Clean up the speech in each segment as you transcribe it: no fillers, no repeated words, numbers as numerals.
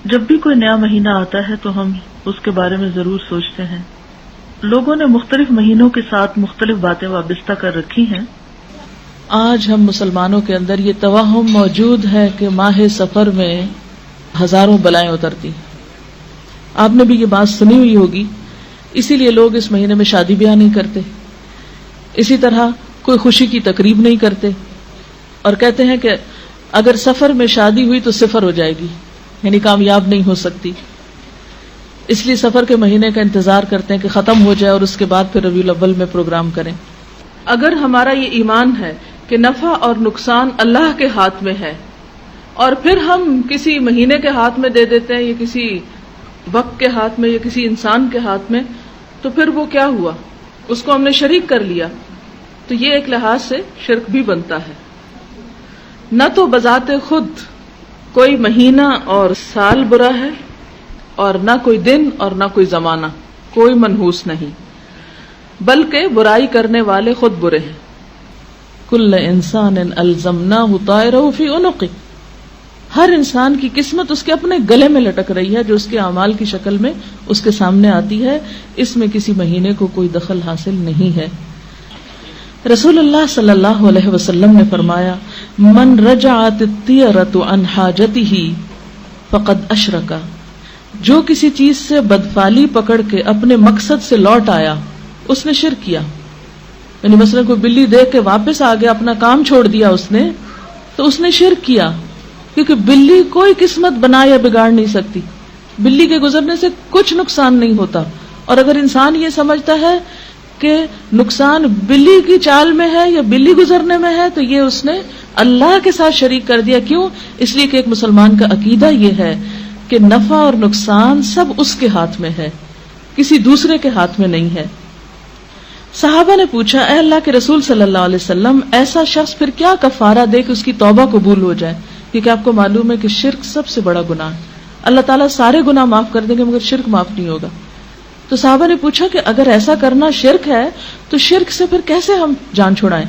جب بھی کوئی نیا مہینہ آتا ہے تو ہم اس کے بارے میں ضرور سوچتے ہیں. لوگوں نے مختلف مہینوں کے ساتھ مختلف باتیں وابستہ کر رکھی ہیں. آج ہم مسلمانوں کے اندر یہ توہم موجود ہے کہ ماہ سفر میں ہزاروں بلائیں اترتی. آپ نے بھی یہ بات سنی ہوئی ہوگی، اسی لیے لوگ اس مہینے میں شادی بیاہ نہیں کرتے، اسی طرح کوئی خوشی کی تقریب نہیں کرتے، اور کہتے ہیں کہ اگر سفر میں شادی ہوئی تو صفر ہو جائے گی، یعنی کامیاب نہیں ہو سکتی. اس لیے سفر کے مہینے کا انتظار کرتے ہیں کہ ختم ہو جائے اور اس کے بعد پھر ربیع الاول میں پروگرام کریں. اگر ہمارا یہ ایمان ہے کہ نفع اور نقصان اللہ کے ہاتھ میں ہے، اور پھر ہم کسی مہینے کے ہاتھ میں دے دیتے ہیں یا کسی وقت کے ہاتھ میں یا کسی انسان کے ہاتھ میں، تو پھر وہ کیا ہوا؟ اس کو ہم نے شریک کر لیا. تو یہ ایک لحاظ سے شرک بھی بنتا ہے. نہ تو بذات خود کوئی مہینہ اور سال برا ہے، اور نہ کوئی دن اور نہ کوئی زمانہ، کوئی منحوس نہیں، بلکہ برائی کرنے والے خود برے ہیں. کل انسان الزمناہ طائرہ فی عنقہ، ہر انسان کی قسمت اس کے اپنے گلے میں لٹک رہی ہے جو اس کے اعمال کی شکل میں اس کے سامنے آتی ہے. اس میں کسی مہینے کو کوئی دخل حاصل نہیں ہے. رسول اللہ صلی اللہ علیہ وسلم نے فرمایا، من رجعت الطیرۃ عن حاجتہ فقد اشرک، جو کسی چیز سے بدفالی پکڑ کے اپنے مقصد سے لوٹ آیا اس نے شرک کیا. یعنی مثلا کوئی بلی دیکھ کے واپس آ گیا، اپنا کام چھوڑ دیا اس نے، تو اس نے شرک کیا. کیونکہ بلی کوئی قسمت بنا یا بگاڑ نہیں سکتی، بلی کے گزرنے سے کچھ نقصان نہیں ہوتا. اور اگر انسان یہ سمجھتا ہے کہ نقصان بلی کی چال میں ہے یا بلی گزرنے میں ہے، تو یہ اس نے اللہ کے ساتھ شریک کر دیا. کیوں؟ اس لیے کہ ایک مسلمان کا عقیدہ یہ ہے کہ نفع اور نقصان سب اس کے ہاتھ میں ہے، کسی دوسرے کے ہاتھ میں نہیں ہے. صحابہ نے پوچھا، اے اللہ کے رسول صلی اللہ علیہ وسلم، ایسا شخص پھر کیا کفارہ دے کہ اس کی توبہ قبول ہو جائے؟ کیونکہ آپ کو معلوم ہے کہ شرک سب سے بڑا گناہ ہے. اللہ تعالیٰ سارے گناہ معاف کر دیں گے مگر شرک معاف نہیں ہوگا. تو صحابہ نے پوچھا کہ اگر ایسا کرنا شرک ہے تو شرک سے پھر کیسے ہم جان چھڑائیں؟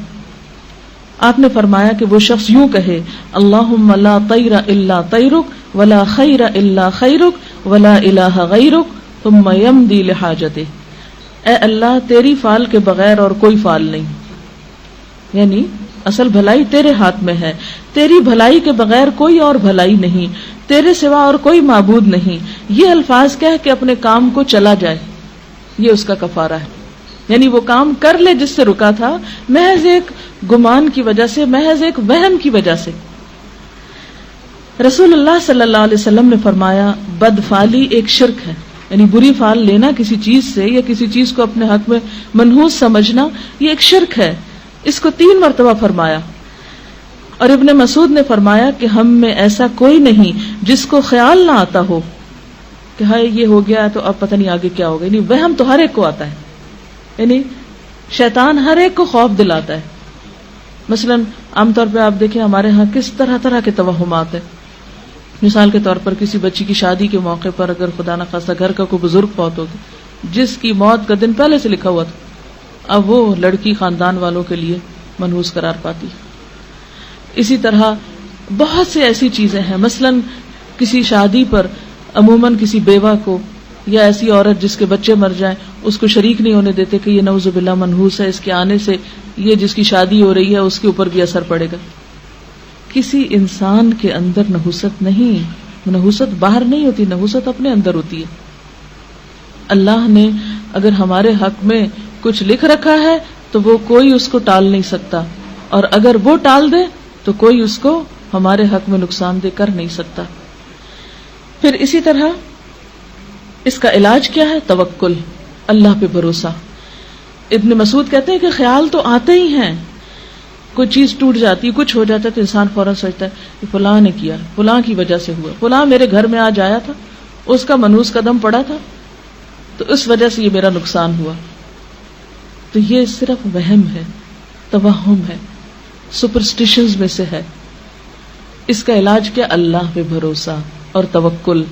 آپ نے فرمایا کہ وہ شخص یوں کہے، اللہم لا طیر الا طیرک ولا خیر الا خیرک ولا الہ غیرک ثم یمضی لحاجتہ. اے اللہ، تیری فال کے بغیر اور کوئی فال نہیں، یعنی اصل بھلائی تیرے ہاتھ میں ہے، تیری بھلائی کے بغیر کوئی اور بھلائی نہیں، تیرے سوا اور کوئی معبود نہیں. یہ الفاظ کہہ کے اپنے کام کو چلا جائے، یہ اس کا کفارہ ہے. یعنی وہ کام کر لے جس سے رکا تھا، محض ایک گمان کی وجہ سے، محض ایک وہم کی وجہ سے. رسول اللہ صلی اللہ علیہ وسلم نے فرمایا، بدفالی ایک شرک ہے. یعنی بری فال لینا کسی چیز سے یا کسی چیز کو اپنے حق میں منحوس سمجھنا، یہ ایک شرک ہے. اس کو 3 مرتبہ فرمایا. اور ابن مسعود نے فرمایا کہ ہم میں ایسا کوئی نہیں جس کو خیال نہ آتا ہو کہ ہائے یہ ہو گیا تو اب پتہ نہیں آگے کیا ہوگا. یعنی وہم تو ہر ایک کو آتا ہے، یعنی شیطان ہر ایک کو خوف دلاتا ہے. مثلا عام طور پہ آپ دیکھیں ہمارے ہاں کس طرح طرح کے توہمات ہیں. مثال کے طور پر کسی بچی کی شادی کے موقع پر اگر خدا نہ خواستہ گھر کا کوئی بزرگ فوت ہو گیا جس کی موت کا دن پہلے سے لکھا ہوا تھا، اب وہ لڑکی خاندان والوں کے لیے منحوس قرار پاتی. اسی طرح بہت سی ایسی چیزیں ہیں. مثلا کسی شادی پر عموماً کسی بیوہ کو یا ایسی عورت جس کے بچے مر جائیں اس کو شریک نہیں ہونے دیتے کہ یہ نعوذ باللہ منحوس ہے، اس کے آنے سے یہ جس کی شادی ہو رہی ہے اس کے اوپر بھی اثر پڑے گا. کسی انسان کے اندر نحوست نہیں، نحوست باہر نہیں ہوتی، نحوست اپنے اندر ہوتی ہے. اللہ نے اگر ہمارے حق میں کچھ لکھ رکھا ہے تو وہ کوئی اس کو ٹال نہیں سکتا، اور اگر وہ ٹال دے تو کوئی اس کو ہمارے حق میں نقصان دے کر نہیں سکتا. پھر اسی طرح اس کا علاج کیا ہے؟ توکل، اللہ پہ بھروسہ. ابن مسعود کہتے ہیں کہ خیال تو آتے ہی ہیں، کوئی چیز ٹوٹ جاتی ہے، کچھ ہو جاتا ہے تو انسان فوراً سوچتا ہے کہ فلاں نے کیا، فلاں کی وجہ سے ہوا، فلاں میرے گھر میں آج آیا تھا، اس کا منحوس قدم پڑا تھا تو اس وجہ سے یہ میرا نقصان ہوا. تو یہ صرف وہم ہے، توہم ہے، سپرسٹیشنز میں سے ہے. اس کا علاج کیا؟ اللہ پہ بھروسہ اور توکل.